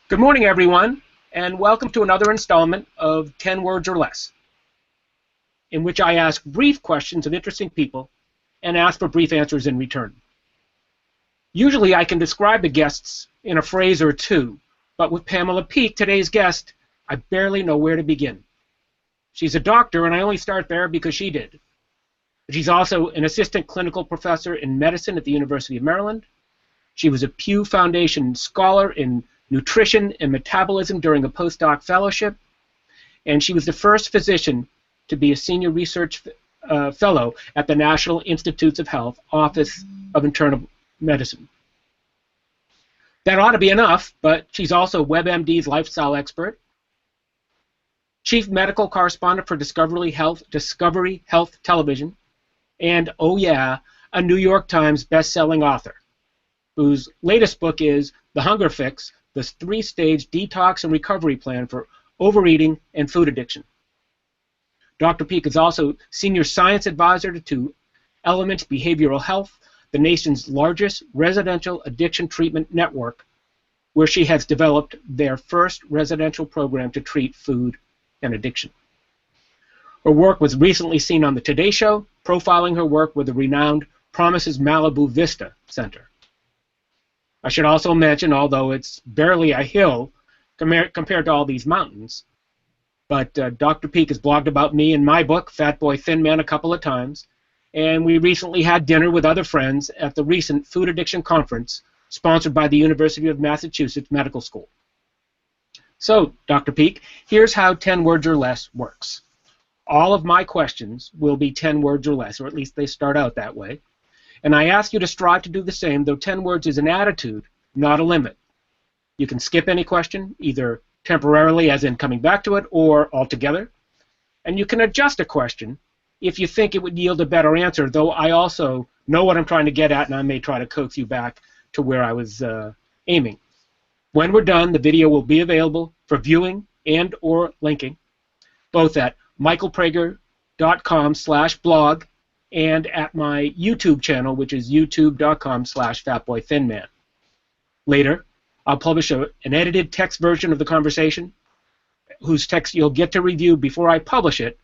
Good morning, everyone, and welcome to another installment of 10 Words or Less, in which I ask brief questions of interesting people and ask for brief answers in return. Usually I can describe the guests in a phrase or two, but with Pamela Peeke, today's guest, I barely know where to begin. She's a doctor, and I only start there because she did. She's also an assistant clinical professor in medicine at the University of Maryland. She was a Pew Foundation scholar in nutrition and metabolism during a postdoc fellowship, and she was the first physician to be a senior research fellow at the National Institutes of Health Office of Internal Medicine. That ought to be enough, but she's also WebMD's lifestyle expert, chief medical correspondent for Discovery Health Television, and, oh yeah, a New York Times best-selling author, whose latest book is The Hunger Fix, the 3-stage detox and recovery plan for overeating and food addiction. Dr. Peeke is also senior science advisor to Element Behavioral Health, the nation's largest residential addiction treatment network, where she has developed their first residential program to treat food and addiction. Her work was recently seen on the Today Show, profiling her work with the renowned Promises Malibu Vista Center. I should also mention, although it's barely a hill compared to all these mountains, but Dr. Peeke has blogged about me in my book, Fat Boy Thin Man, a couple of times, and we recently had dinner with other friends at the recent food addiction conference sponsored by the University of Massachusetts Medical School. So, Dr. Peeke, here's how 10 words or less works. All of my questions will be 10 words or less, or at least they start out that way. And I ask you to strive to do the same, though 10 words is an attitude, not a limit. You can skip any question, either temporarily, as in coming back to it, or altogether. And you can adjust a question if you think it would yield a better answer, though I also know what I'm trying to get at, and I may try to coax you back to where I was aiming. When we're done, the video will be available for viewing and or linking, both at michaelprager.com/blog and at my YouTube channel, which is youtube.com/fatboythinman. Later, I'll publish an edited text version of the conversation, whose text you'll get to review before I publish it,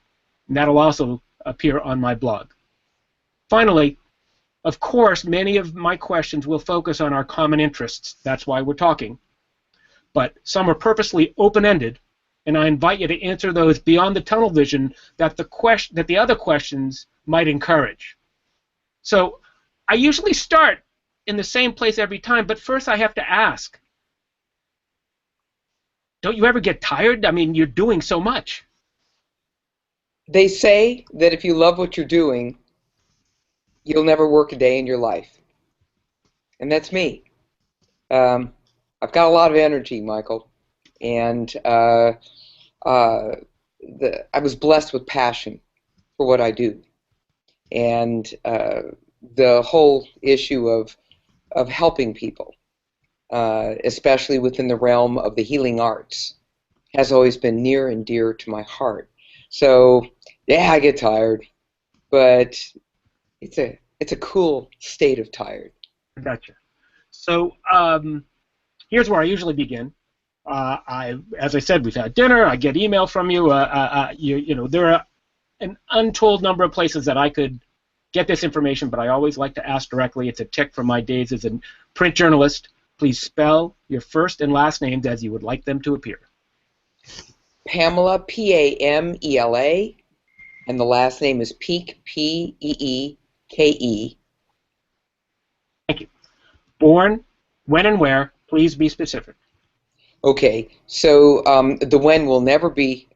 and that'll also appear on my blog. Finally, of course, many of my questions will focus on our common interests. That's why we're talking. But some are purposely open-ended, and I invite you to answer those beyond the tunnel vision that the other questions might encourage. So I usually start in the same place every time, but first I have to ask, don't you ever get tired? I mean, you're doing so much. They say that if you love what you're doing, you'll never work a day in your life. And that's me. I've got a lot of energy, Michael, and I was blessed with passion for what I do. And the whole issue of helping people, especially within the realm of the healing arts, has always been near and dear to my heart. So, yeah, I get tired, but it's a cool state of tired. Gotcha. So here's where I usually begin. As I said, we've had dinner. I get email from you. You know, there are an untold number of places that I could get this information, but I always like to ask directly. It's a tick from my days as a print journalist. Please spell your first and last names as you would like them to appear. Pamela, P-A-M-E-L-A, and the last name is Peeke, P-E-E-K-E. Thank you. Born, when and where, please be specific. Okay, so the when will never be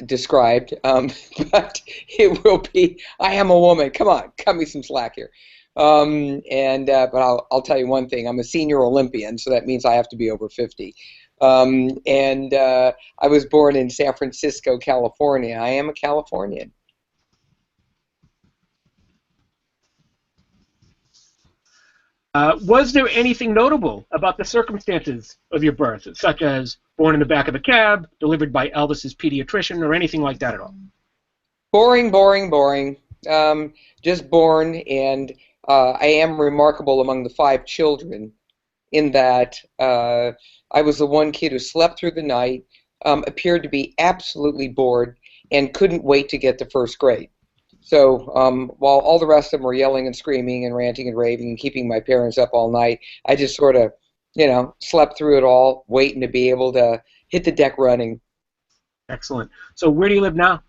described, but it will be, I am a woman. Come on, cut me some slack here. But I'll tell you one thing, I'm a senior Olympian, so that means I have to be over 50. I was born in San Francisco, California. I am a Californian. Was there anything notable about the circumstances of your birth, such as born in the back of a cab, delivered by Elvis's pediatrician, or anything like that at all? Boring, boring, boring. Just born, and I am remarkable among the 5 children in that I was the one kid who slept through the night, appeared to be absolutely bored, and couldn't wait to get to first grade. So while all the rest of them were yelling and screaming and ranting and raving and keeping my parents up all night, I just sort of, slept through it all, waiting to be able to hit the deck running. Excellent. So where do you live now?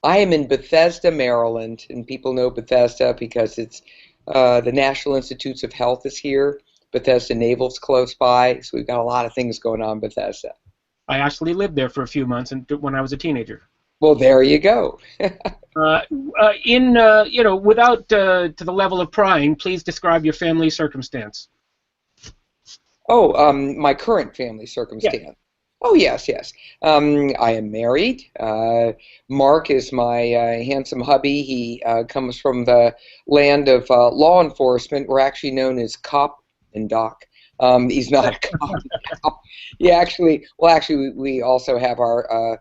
I am in Bethesda, Maryland, and people know Bethesda because it's the National Institutes of Health is here. Bethesda Naval's close by, so we've got a lot of things going on in Bethesda. I actually lived there for a few months when I was a teenager. Well, there you go. Without to the level of prying, please describe your family circumstance. Oh, my current family Yeah. circumstance. Oh, yes, yes. I am married. Mark is my handsome hubby. He comes from the land of law enforcement. We're actually known as Cop and Doc. He's not a cop. We also have our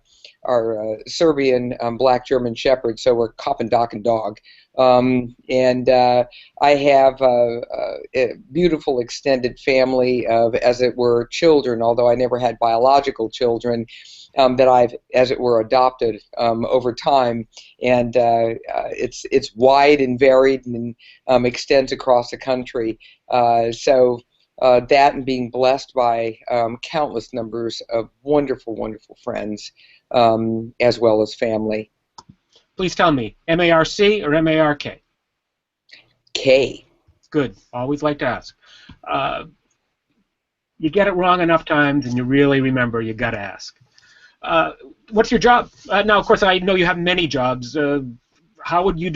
Serbian black German Shepherd, so we're Cop and Doc and Dog. And I have a beautiful extended family of, as it were, children, although I never had biological children, that I've, as it were, adopted over time. And it's wide and varied and extends across the country. That and being blessed by countless numbers of wonderful, wonderful friends, as well as family. Please tell me, M-A-R-C or M-A-R-K? K. Good. Always like to ask. You get it wrong enough times, and you really remember you got to ask. What's your job? Now, of course, I know you have many jobs. How would you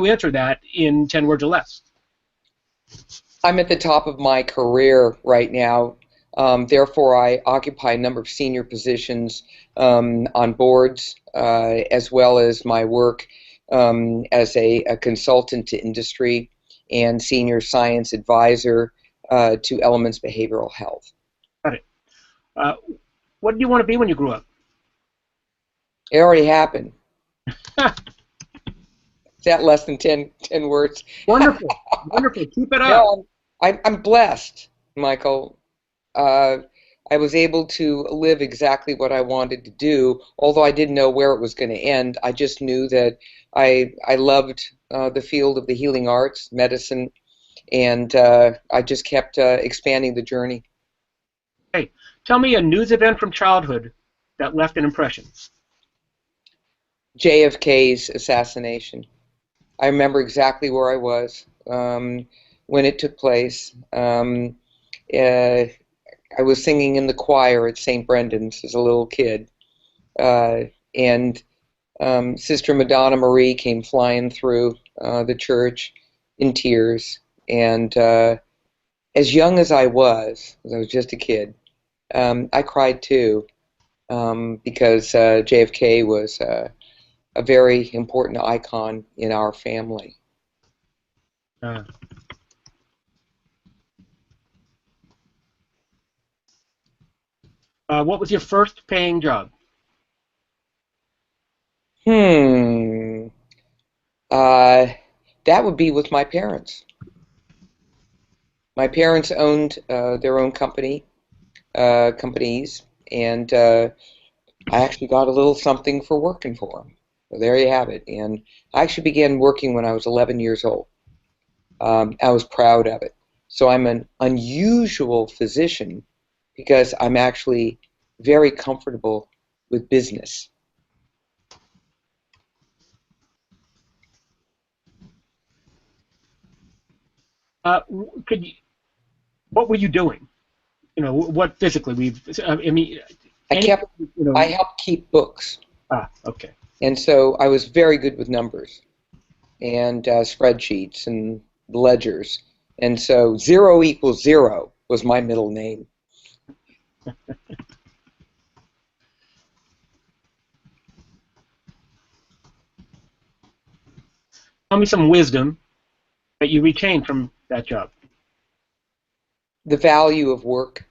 answer that in 10 words or less? I'm at the top of my career right now. Therefore, I occupy a number of senior positions on boards, as well as my work as a consultant to industry and senior science advisor to Elements Behavioral Health. Got it. What did you want to be when you grew up? It already happened. Is that less than 10 words? Wonderful. Wonderful. Keep it up. No, I'm blessed, Michael. I was able to live exactly what I wanted to do, although I didn't know where it was going to end. I just knew that I loved the field of the healing arts, medicine, and I just kept expanding the journey. Hey, tell me a news event from childhood that left an impression. JFK's assassination. I remember exactly where I was when it took place. I was singing in the choir at St. Brendan's as a little kid, and Sister Madonna Marie came flying through the church in tears, and as young as I was just a kid, I cried too, because JFK was a very important icon in our family. What was your first paying job? That would be with my parents. My parents owned their own companies, and I actually got a little something for working for them. So there you have it. And I actually began working when I was 11 years old. I was proud of it. So I'm an unusual physician because I'm actually very comfortable with business. What were you doing? What physically? I helped keep books. Okay. And so I was very good with numbers and spreadsheets and ledgers. And so 0 equals 0 was my middle name. Tell me some wisdom that you retained from that job. The value of work.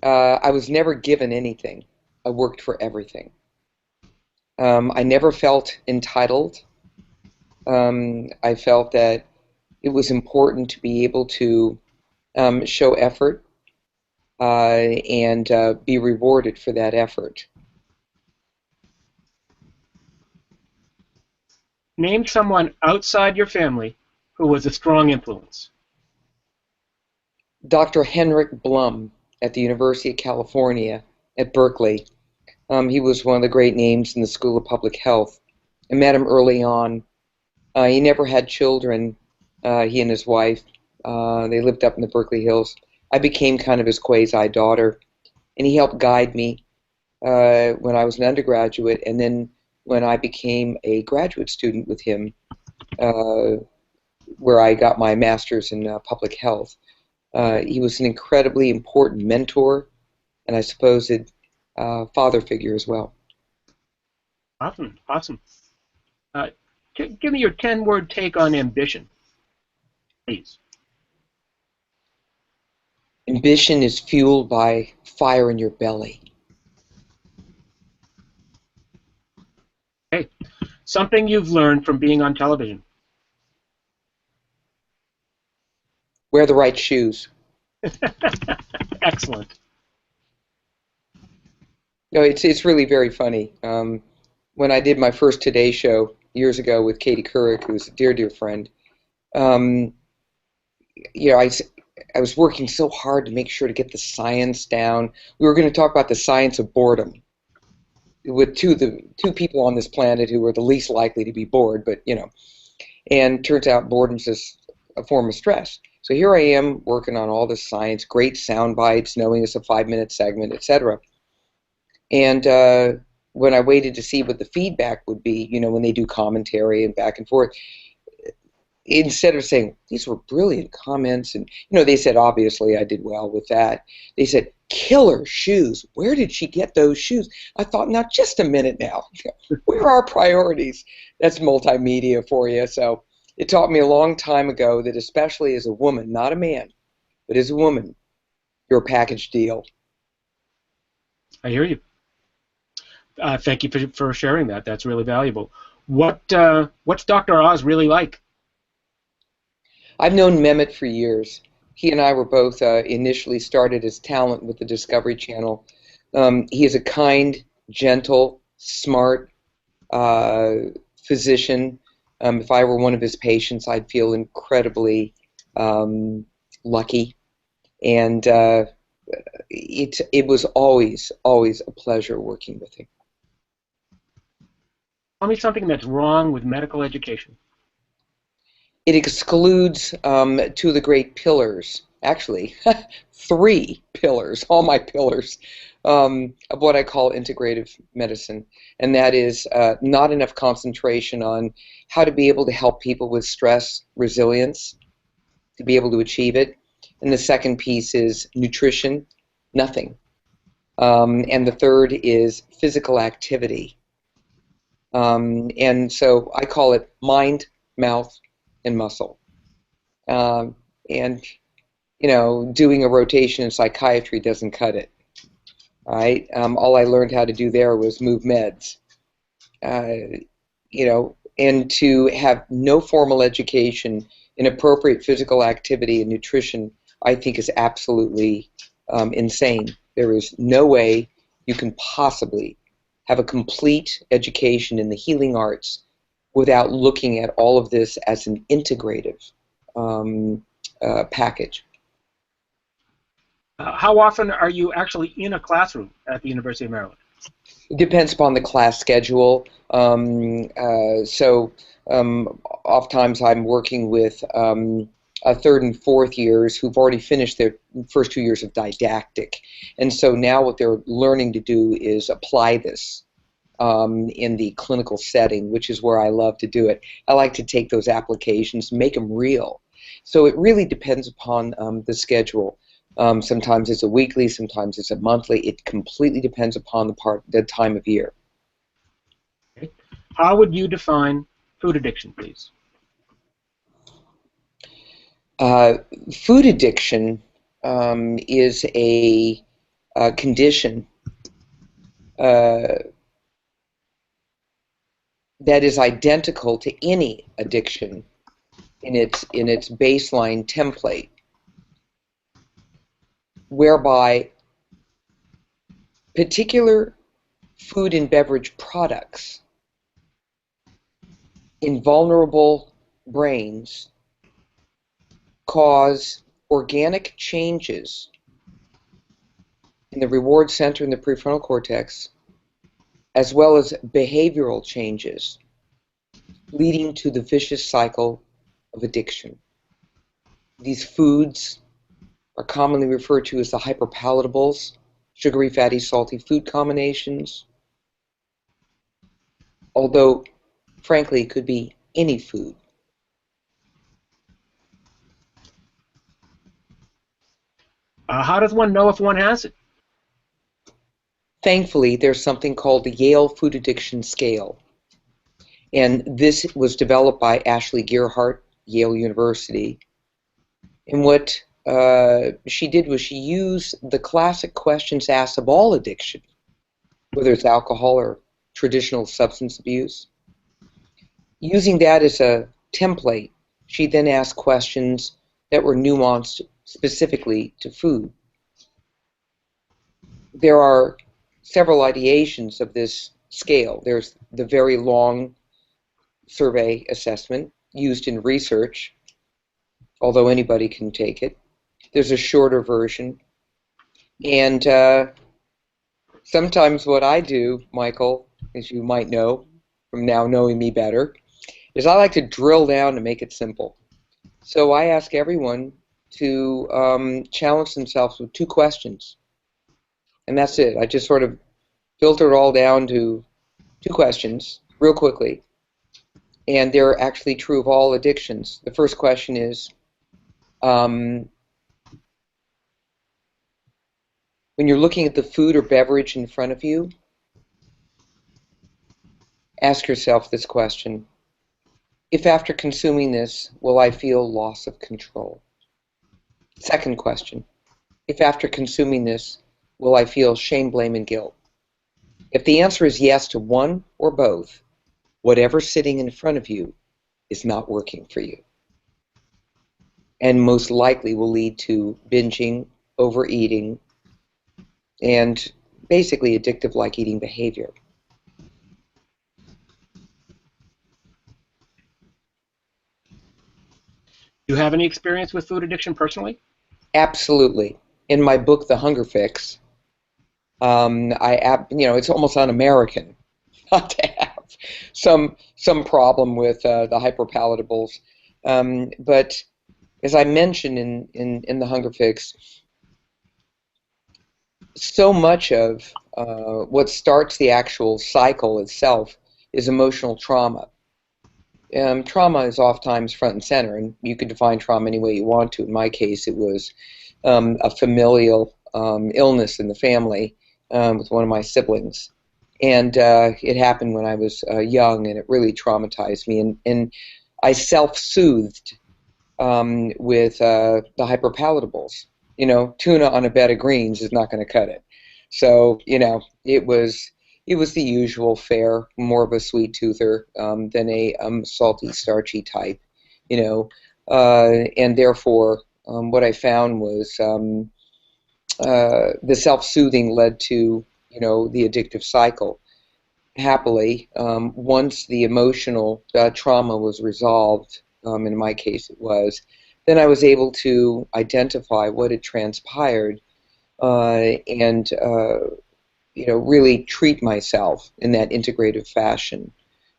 I was never given anything. I worked for everything. I never felt entitled. I felt that it was important to be able to show effort and be rewarded for that effort. Name someone outside your family who was a strong influence. Dr. Henrik Blum at the University of California at Berkeley. He was one of the great names in the School of Public Health. I met him early on. He never had children, he and his wife. They lived up in the Berkeley Hills. I became kind of his quasi-daughter, and he helped guide me when I was an undergraduate, and then when I became a graduate student with him, where I got my master's in public health. He was an incredibly important mentor, and I suppose father figure as well. Awesome, awesome. Give me your 10-word take on ambition, please. Ambition is fueled by fire in your belly. Okay. Something you've learned from being on television. Wear the right shoes. Excellent. No, it's really very funny. When I did my first Today show years ago with Katie Couric, who's a dear friend, I was working so hard to make sure to get the science down. We were going to talk about the science of boredom with the two people on this planet who were the least likely to be bored, but and turns out boredom's just a form of stress. So here I am working on all this science, great sound bites, knowing it's a 5-minute segment, etc. And when I waited to see what the feedback would be, when they do commentary and back and forth, instead of saying, these were brilliant comments, and they said, obviously I did well with that, they said, killer shoes. Where did she get those shoes? I thought, now just a minute now. Where are our priorities? That's multimedia for you. So it taught me a long time ago that especially as a woman, not a man, but as a woman, you're a package deal. I hear you. Thank you for sharing that. That's really valuable. What's Dr. Oz really like? I've known Mehmet for years. He and I were both initially started as talent with the Discovery Channel. He is a kind, gentle, smart physician. If I were one of his patients, I'd feel incredibly lucky. And it was always a pleasure working with him. Tell me something that's wrong with medical education. It excludes two of the great pillars, actually, 3 pillars, all my pillars, of what I call integrative medicine. And that is not enough concentration on how to be able to help people with stress resilience, to be able to achieve it. And the second piece is nutrition, nothing. And the third is physical activity. And so I call it mind, mouth, and muscle. And doing a rotation in psychiatry doesn't cut it. Right? All I learned how to do there was move meds. And to have no formal education in appropriate physical activity and nutrition, I think is absolutely insane. There is no way you can possibly have a complete education in the healing arts without looking at all of this as an integrative package. How often are you actually in a classroom at the University of Maryland? It depends upon the class schedule. Oftentimes I'm working with third and fourth years who've already finished their first 2 years of didactic. And so now what they're learning to do is apply this in the clinical setting, which is where I love to do it. I like to take those applications, make them real. So it really depends upon the schedule. Sometimes it's a weekly, sometimes it's a monthly. It completely depends upon the time of year. Okay. How would you define food addiction, please? Food addiction is a condition that is identical to any addiction in its baseline template, whereby particular food and beverage products in vulnerable brains cause organic changes in the reward center in the prefrontal cortex, as well as behavioral changes, leading to the vicious cycle of addiction. These foods are commonly referred to as the hyperpalatables, sugary, fatty, salty food combinations, although, frankly, it could be any food. How does one know if one has it? Thankfully, there's something called the Yale Food Addiction Scale. And this was developed by Ashley Gearhart, Yale University. And what she did was she used the classic questions asked of all addiction, whether it's alcohol or traditional substance abuse. Using that as a template, she then asked questions that were nuanced specifically to food. There are several ideations of this scale. There's the very long survey assessment used in research, although anybody can take it. There's a shorter version. And sometimes what I do, Michael, as you might know from now knowing me better, is I like to drill down to make it simple. So I ask everyone to challenge themselves with 2 questions. And that's it. I just sort of filter it all down to 2 questions real quickly. And they're actually true of all addictions. The first question is, when you're looking at the food or beverage in front of you, ask yourself this question: if after consuming this, will I feel loss of control? Second question: if after consuming this, will I feel shame, blame, and guilt? If the answer is yes to one or both, whatever's sitting in front of you is not working for you, and most likely will lead to binging, overeating, and basically addictive-like eating behavior. Do you have any experience with food addiction personally? Absolutely. In my book, The Hunger Fix, it's almost un-American not to have some problem with the hyperpalatables. But as I mentioned in The Hunger Fix, so much of what starts the actual cycle itself is emotional trauma. Trauma is oftentimes front and center, and you can define trauma any way you want to. In my case, it was a familial illness in the family with one of my siblings. And it happened when I was young, and it really traumatized me. And I self-soothed with the hyperpalatables. You know, tuna on a bed of greens is not going to cut it. So, you know, it was the usual fare, more of a sweet toother than a salty, starchy type, you know. And therefore, what I found was the self-soothing led to, you know, the addictive cycle. Happily, once the emotional trauma was resolved, in my case it was, then I was able to identify what had transpired and you know, really treat myself in that integrative fashion,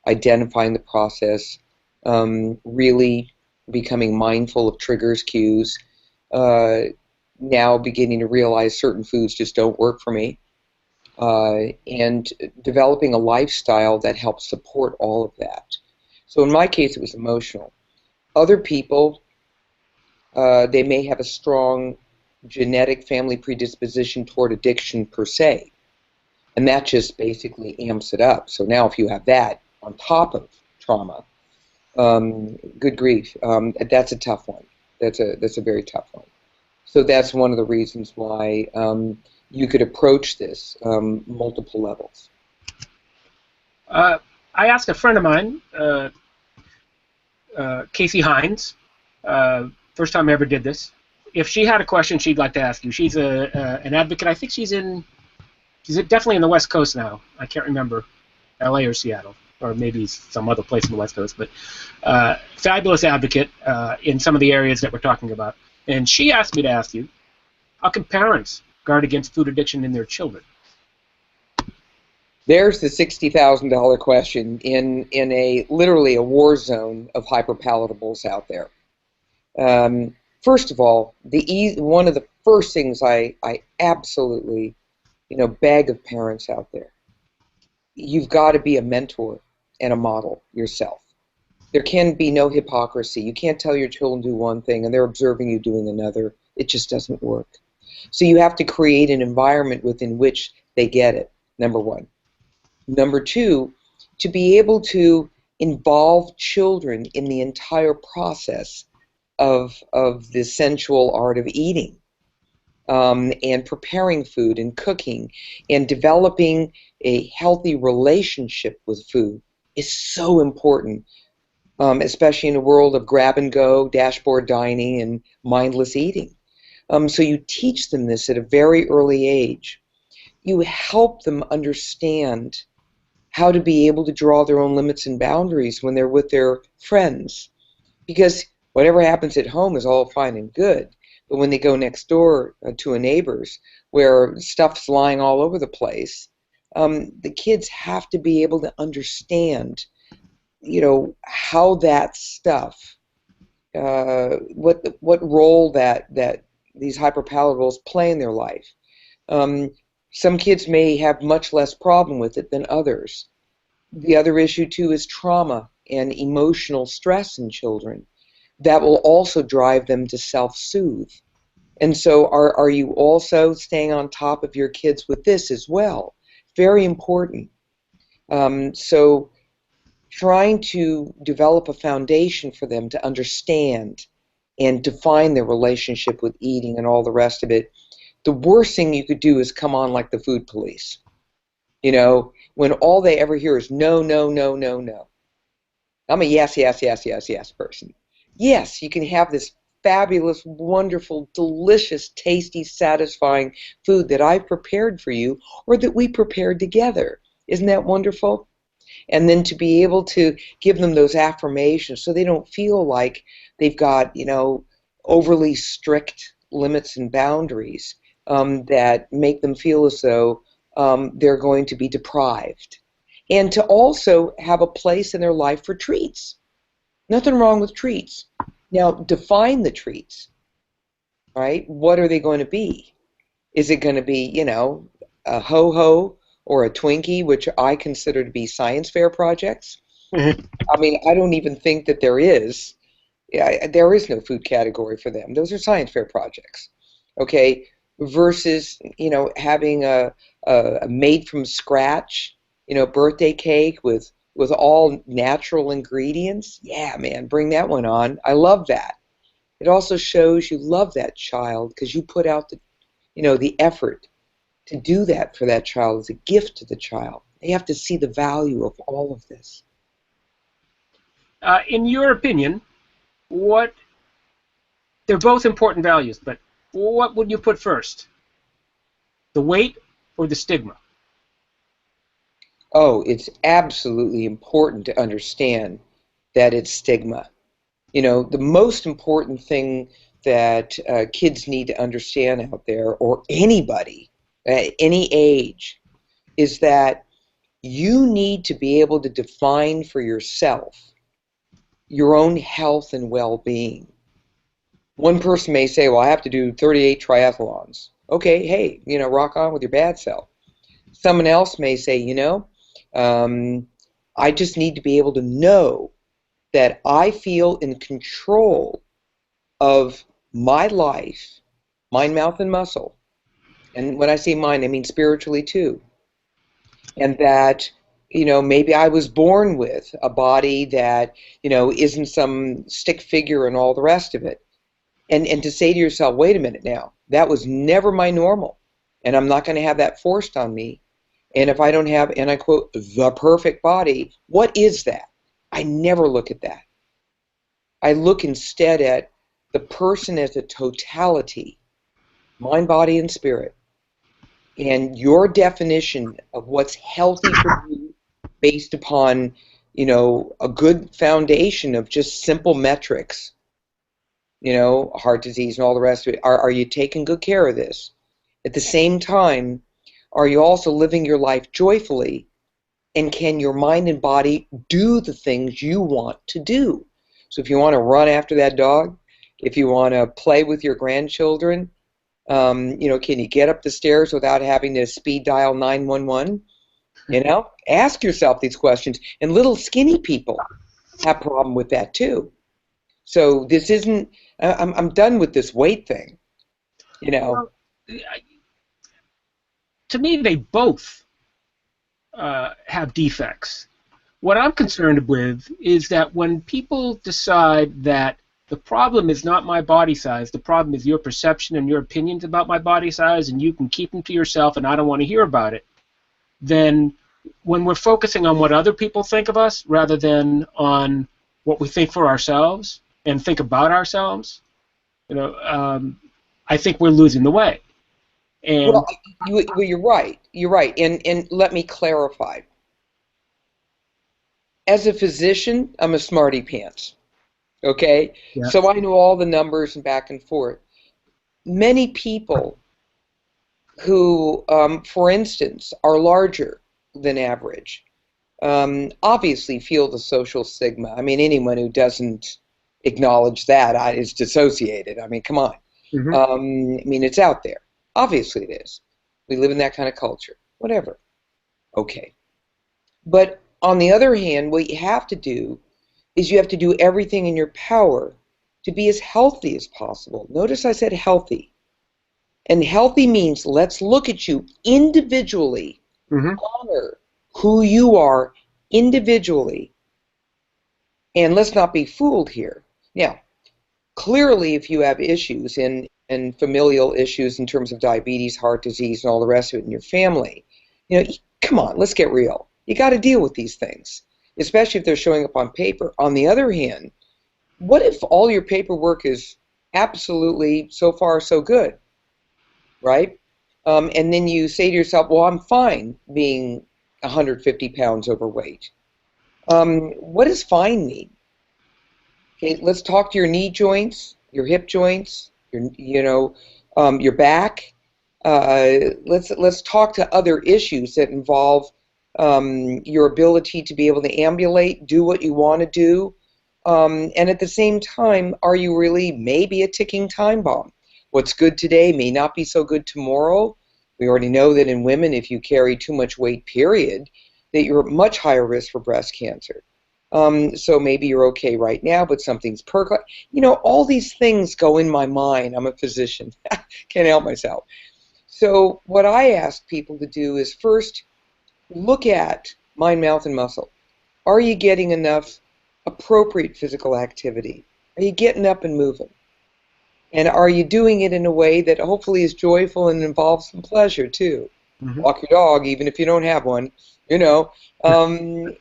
identifying the process, really becoming mindful of triggers, cues, now beginning to realize certain foods just don't work for me, and developing a lifestyle that helps support all of that. So in my case, it was emotional. Other people, they may have a strong genetic family predisposition toward addiction per se, and that just basically amps it up. So now if you have that on top of trauma, good grief, that's a tough one. That's a very tough one. So that's one of the reasons why you could approach this multiple levels. I asked a friend of mine Casey Hines. First time I ever did this. If she had a question she'd like to ask you, she's an advocate. I think she's definitely in the West Coast now. I can't remember, L.A. or Seattle, or maybe some other place in the West Coast. But fabulous advocate in some of the areas that we're talking about. And she asked me to ask you, how can parents guard against food addiction in their children? There's the $60,000 question in literally a war zone of hyperpalatables out there. First of all, one of the first things I absolutely beg of parents out there, you've got to be a mentor and a model yourself. There can be no hypocrisy. You can't tell your children to do one thing and they're observing you doing another. It just doesn't work. So you have to create an environment within which they get it, number one. Number two, to be able to involve children in the entire process of the sensual art of eating, and preparing food and cooking and developing a healthy relationship with food is so important, especially in a world of grab-and-go, dashboard dining, and mindless eating. So you teach them this at a very early age. You help them understand how to be able to draw their own limits and boundaries when they're with their friends. Because whatever happens at home is all fine and good, but when they go next door to a neighbor's where stuff's lying all over the place, the kids have to be able to understand, how that stuff, what role that these hyperpalatables play in their life. Some kids may have much less problem with it than others. The other issue, too, is trauma and emotional stress in children. That will also drive them to self-soothe. And so are you also staying on top of your kids with this as well? Very important. So trying to develop a foundation for them to understand and define their relationship with eating and all the rest of it. The worst thing you could do is come on like the food police. When all they ever hear is no, no, no, no, no. I'm a yes, yes, yes, yes, yes person. Yes, you can have this fabulous, wonderful, delicious, tasty, satisfying food that I've prepared for you or that we prepared together. Isn't that wonderful? And then to be able to give them those affirmations so they don't feel like they've got, overly strict limits and boundaries that make them feel as though they're going to be deprived. And to also have a place in their life for treats. Nothing wrong with treats. Now, define the treats, right? What are they going to be? Is it going to be, a ho-ho or a Twinkie, which I consider to be science fair projects? I mean, I don't even think that there is. There is no food category for them. Those are science fair projects, okay? Versus, having a made from scratch, birthday cake with all natural ingredients. Yeah, man, bring that one on. I love that. It also shows you love that child because you put out the effort to do that for that child as a gift to the child. They have to see the value of all of this. In your opinion, they're both important values, but what would you put first? The weight or the stigma? Oh, it's absolutely important to understand that it's stigma. The most important thing that kids need to understand out there, or anybody at any age, is that you need to be able to define for yourself your own health and well-being. One person may say, well, I have to do 38 triathlons. Okay, hey, rock on with your bad self. Someone else may say, I just need to be able to know that I feel in control of my life, mind, mouth, and muscle. And when I say mind, I mean spiritually too. And that, maybe I was born with a body that, isn't some stick figure and all the rest of it. And to say to yourself, wait a minute now, that was never my normal. And I'm not going to have that forced on me. And if I don't have, and I quote, the perfect body, what is that? I never look at that. I look instead at the person as a totality, mind, body, and spirit, and your definition of what's healthy for you based upon, a good foundation of just simple metrics, heart disease and all the rest of it. Are you taking good care of this? At the same time, are you also living your life joyfully? And can your mind and body do the things you want to do? So if you want to run after that dog, if you want to play with your grandchildren, can you get up the stairs without having to speed dial 911? Ask yourself these questions. And little skinny people have a problem with that too. So this isn't, I'm done with this weight thing, Well, to me, they both have defects. What I'm concerned with is that when people decide that the problem is not my body size, the problem is your perception and your opinions about my body size, and you can keep them to yourself and I don't want to hear about it, then when we're focusing on what other people think of us rather than on what we think for ourselves and think about ourselves, I think we're losing the way. And well, you're right. You're right. And let me clarify. As a physician, I'm a smarty pants. Okay? yeah. So I know all the numbers and back and forth. Many people who, for instance, are larger than average, obviously feel the social stigma. I mean, anyone who doesn't acknowledge that is dissociated. I mean, come on. It's out there. Obviously it is. We live in that kind of culture. Whatever. Okay. But on the other hand, what you have to do is you have to do everything in your power to be as healthy as possible. Notice I said healthy. And healthy means let's look at you individually, honor who you are individually, and let's not be fooled here. Now, clearly if you have issues and familial issues in terms of diabetes, heart disease, and all the rest of it in your family, come on, let's get real. You got to deal with these things, especially if they're showing up on paper. On the other hand, what if all your paperwork is absolutely so far so good, right? And then you say to yourself, well, I'm fine being 150 pounds overweight. What does fine mean? Okay, let's talk to your knee joints, your hip joints, your back. Let's talk to other issues that involve your ability to be able to ambulate, do what you want to do, and at the same time, are you really maybe a ticking time bomb? What's good today may not be so good tomorrow. We already know that in women, if you carry too much weight, period, that you're at much higher risk for breast cancer. So maybe you're okay right now, but something's percolating. All these things go in my mind. I'm a physician. Can't help myself. So what I ask people to do is first look at mind, mouth, and muscle. Are you getting enough appropriate physical activity? Are you getting up and moving? And are you doing it in a way that hopefully is joyful and involves some pleasure too? Walk your dog, even if you don't have one, And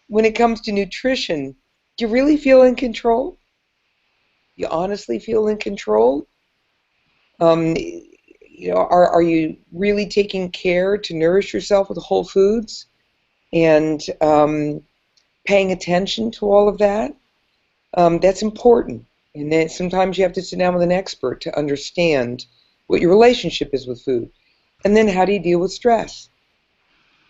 when it comes to nutrition, do you really feel in control? You honestly feel in control? Are you really taking care to nourish yourself with whole foods and paying attention to all of that? That's important. And then sometimes you have to sit down with an expert to understand what your relationship is with food. And then how do you deal with stress?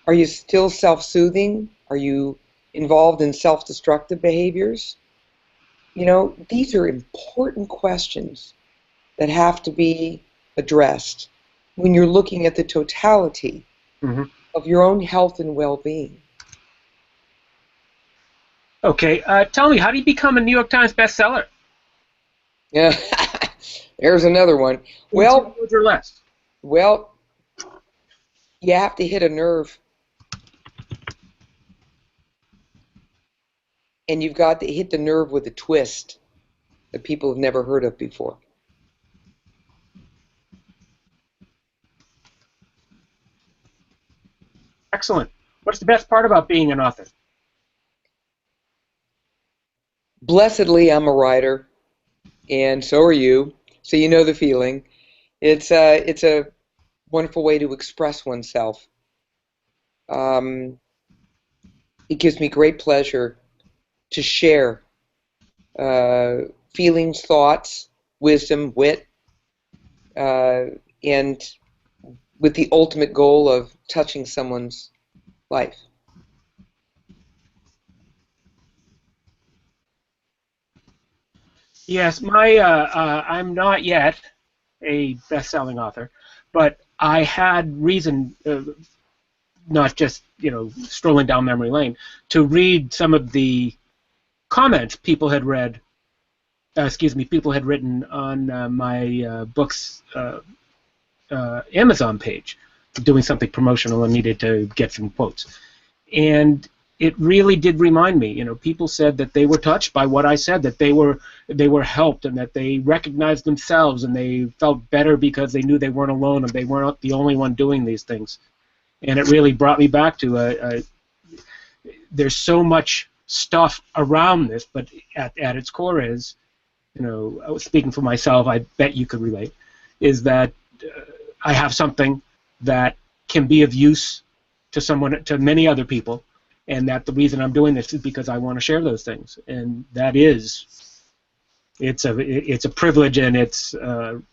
Are you still self-soothing? Are you involved in self-destructive behaviors? These are important questions that have to be addressed when you're looking at the totality of your own health and well-being. Okay, tell me, how do you become a New York Times bestseller? Yeah, there's another one. Well, 2 words or less. Well, you have to hit a nerve. And you've got to hit the nerve with a twist that people have never heard of before. Excellent. What's the best part about being an author? Blessedly, I'm a writer, and so are you. So you know the feeling. It's a wonderful way to express oneself. Um, it gives me great pleasure to share uh, feelings, thoughts, wisdom, wit, uh, and with the ultimate goal of touching someone's life. Yes, I'm not yet a best-selling author, but I had reason, not just strolling down memory lane, to read some of the comments people had read. People had written on my book's Amazon page, doing something promotional and needed to get some quotes. And it really did remind me, people said that they were touched by what I said, that they were helped, and that they recognized themselves, and they felt better because they knew they weren't alone and they weren't the only one doing these things. And it really brought me back to there's so much stuff around this, but at its core is, speaking for myself, I bet you could relate, is that I have something that can be of use to many other people, and that the reason I'm doing this is because I want to share those things, and it's a privilege, and it's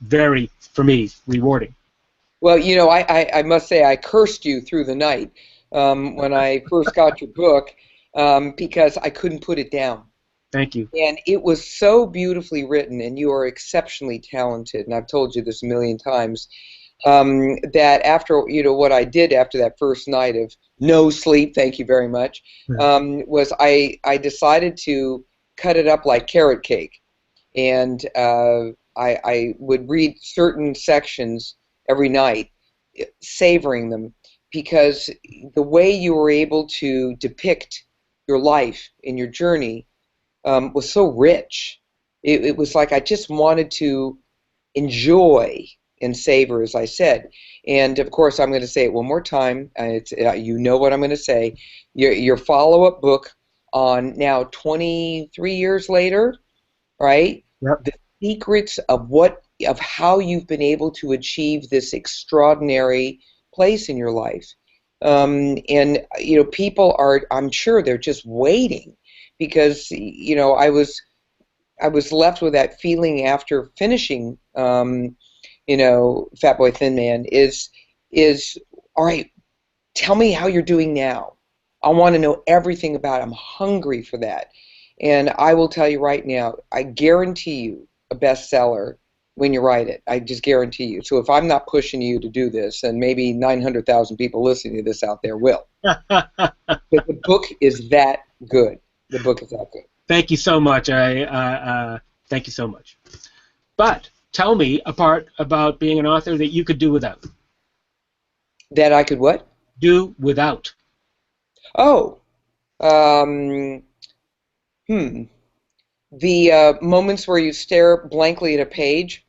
very, for me, rewarding. Well, I must say I cursed you through the night when I first got your book because I couldn't put it down. Thank you. And it was so beautifully written, and you are exceptionally talented, and I've told you this a million times, that after, what I did after that first night of no sleep, thank you very much, was I decided to cut it up like carrot cake. And I would read certain sections every night, savoring them, because the way you were able to depict your life and your journey was so rich. It was like I just wanted to enjoy and savor, as I said. And of course, I'm going to say it one more time. You know what I'm going to say. Your follow-up book on now 23 years later, right? Yep. The secrets of how you've been able to achieve this extraordinary place in your life. And people are, I'm sure they're just waiting, because I was left with that feeling after finishing Fat Boy Thin Man is all right, tell me how you're doing now. I want to know everything about it. I'm hungry for that. And I will tell you right now, I guarantee you a bestseller when you write it. I just guarantee you. So if I'm not pushing you to do this, and maybe 900,000 people listening to this out there will. But the book is that good. The book is that good. Thank you so much. Thank you so much. But tell me a part about being an author that you could do without. That I could what? Do without. Oh. The moments where you stare blankly at a page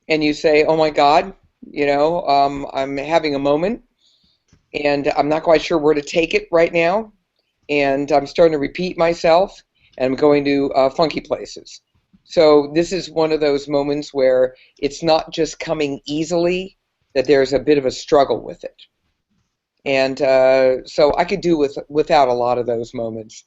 and you say, oh my God, I'm having a moment and I'm not quite sure where to take it right now, and I'm starting to repeat myself, and I'm going to funky places. So this is one of those moments where it's not just coming easily, that there's a bit of a struggle with it. And so I could do without a lot of those moments.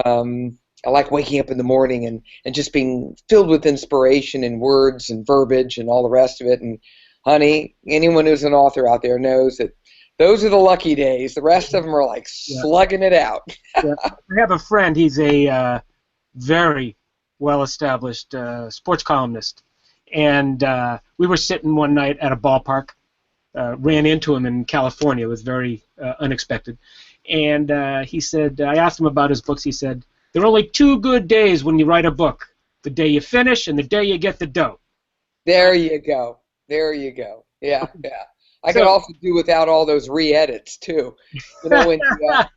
I like waking up in the morning and just being filled with inspiration and words and verbiage and all the rest of it. And honey, anyone who's an author out there knows that those are the lucky days. The rest of them are like slugging it out. Yeah. I have a friend. He's a very well-established sports columnist. And we were sitting one night at a ballpark. Ran into him in California. It was very unexpected. And he said, I asked him about his books. He said, there are only two good days when you write a book: the day you finish and the day you get the dough. There you go. There you go. Yeah, yeah. I could also do without all those re-edits too. When the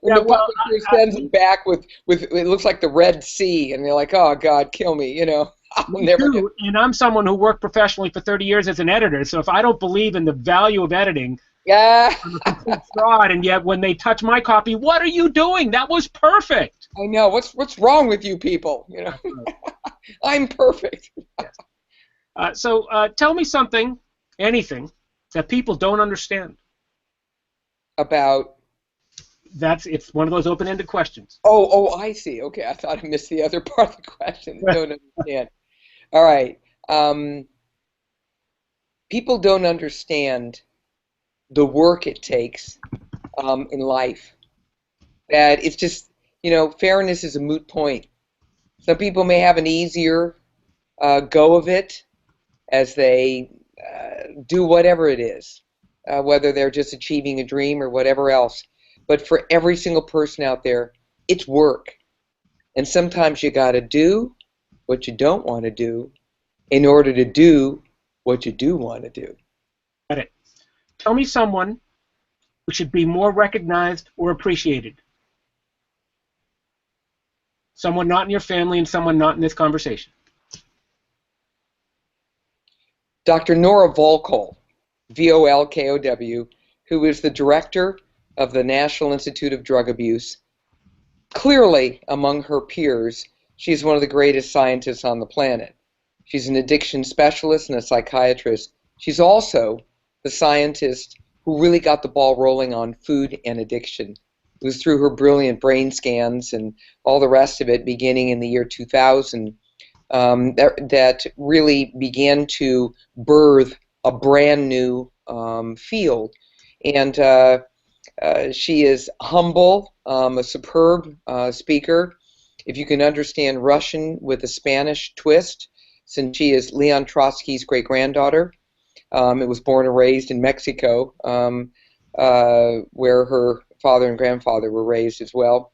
publisher sends it back with it looks like the Red Sea, and you're like, oh God, kill me, And I'm someone who worked professionally for 30 years as an editor, so if I don't believe in the value of editing, Yeah. I'm a complete fraud, and yet when they touch my copy, what are you doing? That was perfect. I know. What's wrong with you people? That's right. I'm perfect. Yes. So tell me something, anything, that people don't understand. About. It's one of those open-ended questions. Oh, I see. Okay, I thought I missed the other part of the question. Don't understand. All right. People don't understand the work it takes in life. That it's just, fairness is a moot point. Some people may have an easier go of it as they do whatever it is, whether they're just achieving a dream or whatever else. But for every single person out there, it's work. And sometimes you got to do what you don't want to do in order to do what you do want to do. Got it. Tell me someone who should be more recognized or appreciated. Someone not in your family and someone not in this conversation. Dr. Nora Volkow, Volkow, who is the director of the National Institute of Drug Abuse. Clearly, among her peers, she's one of the greatest scientists on the planet. She's an addiction specialist and a psychiatrist. She's also the scientist who really got the ball rolling on food and addiction. It was through her brilliant brain scans and all the rest of it, beginning in the year 2000, that really began to birth a brand new field. And she is humble, a superb speaker. If you can understand Russian with a Spanish twist, since she is Leon Trotsky's great-granddaughter. It was born and raised in Mexico, where her father and grandfather were raised as well.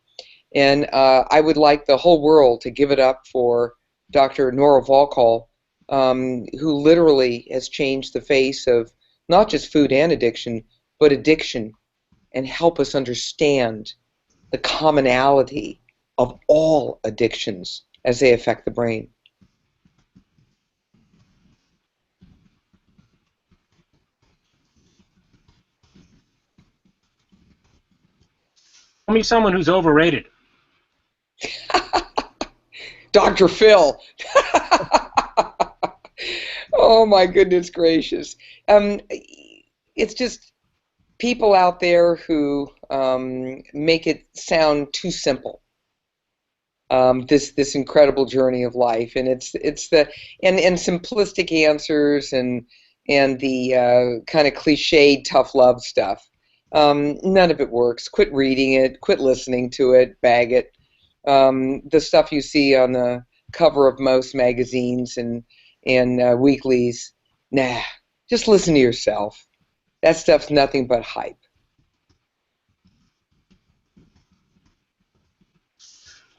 And I would like the whole world to give it up for Dr. Nora Volkow, who literally has changed the face of not just food and addiction, but addiction, and help us understand the commonality of all addictions as they affect the brain. Tell me someone who's overrated. Dr. Phil. Oh my goodness gracious. It's just people out there who make it sound too simple. This incredible journey of life, and it's the and simplistic answers and the kind of cliched tough love stuff. None of it works. Quit reading it. Quit listening to it. Bag it. The stuff you see on the cover of most magazines and weeklies. Nah, just listen to yourself. That stuff's nothing but hype.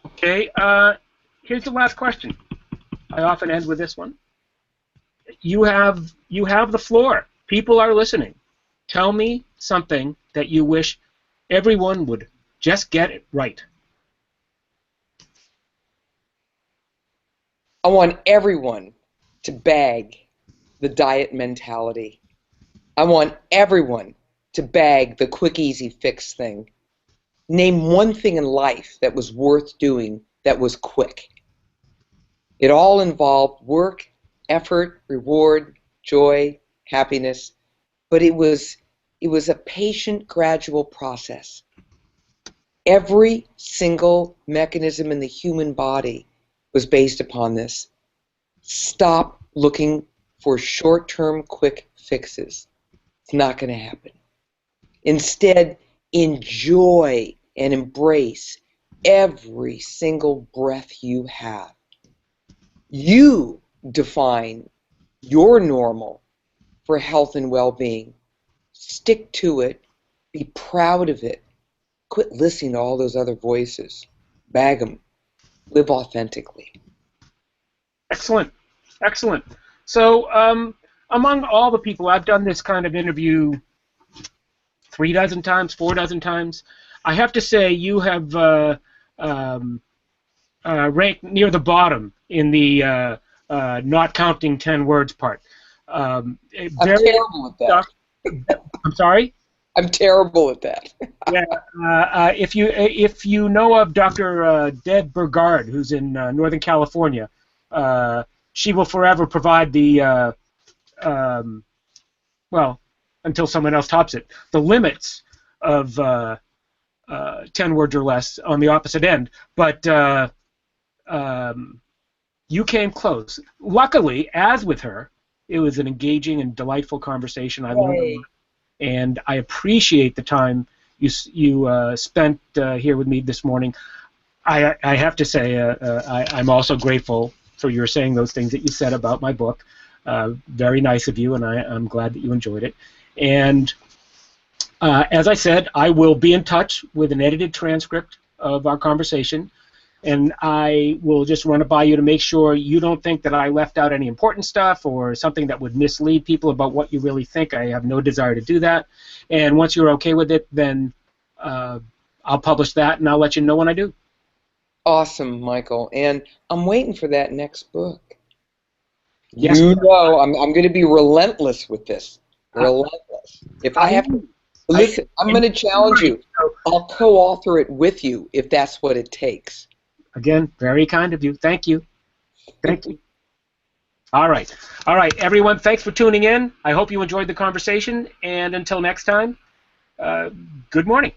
Okay, here's the last question. I often end with this one. You have the floor. People are listening. Tell me something that you wish everyone would just get it right. I want everyone to bag the diet mentality. I want everyone to bag the quick, easy fix thing. Name one thing in life that was worth doing that was quick. It all involved work, effort, reward, joy, happiness, but it was a patient, gradual process. Every single mechanism in the human body was based upon this. Stop looking for short-term, quick fixes. It's not going to happen. Instead, enjoy and embrace every single breath you have. You define your normal for health and well-being. Stick to it. Be proud of it. Quit listening to all those other voices. Bag them. Live authentically. Excellent. Excellent. So among all the people, I've done this kind of interview 3 dozen times, 4 dozen times. I have to say you have ranked near the bottom in the not counting 10 words part. I'm terrible at that. I'm sorry? I'm terrible at that. Yeah, if you know of Dr. Deb Burgard, who's in Northern California, she will forever provide the well, until someone else tops it, the limits of 10 words or less on the opposite end. But you came close. Luckily, as with her, it was an engaging and delightful conversation. I learned a lot, and I appreciate the time you spent here with me this morning. I have to say, I'm also grateful for your saying those things that you said about my book. Very nice of you, and I'm glad that you enjoyed it. And as I said, I will be in touch with an edited transcript of our conversation, and I will just run it by you to make sure you don't think that I left out any important stuff or something that would mislead people about what you really think. I have no desire to do that. And once you're okay with it, then I'll publish that, and I'll let you know when I do. Awesome, Michael. And I'm waiting for that next book. Yes. You know, I'm going to be relentless with this. Relentless. If I have to, listen, I'm going to challenge you. I'll co-author it with you if that's what it takes. Again, very kind of you. Thank you. Thank you. All right. All right, everyone, thanks for tuning in. I hope you enjoyed the conversation, and until next time, good morning.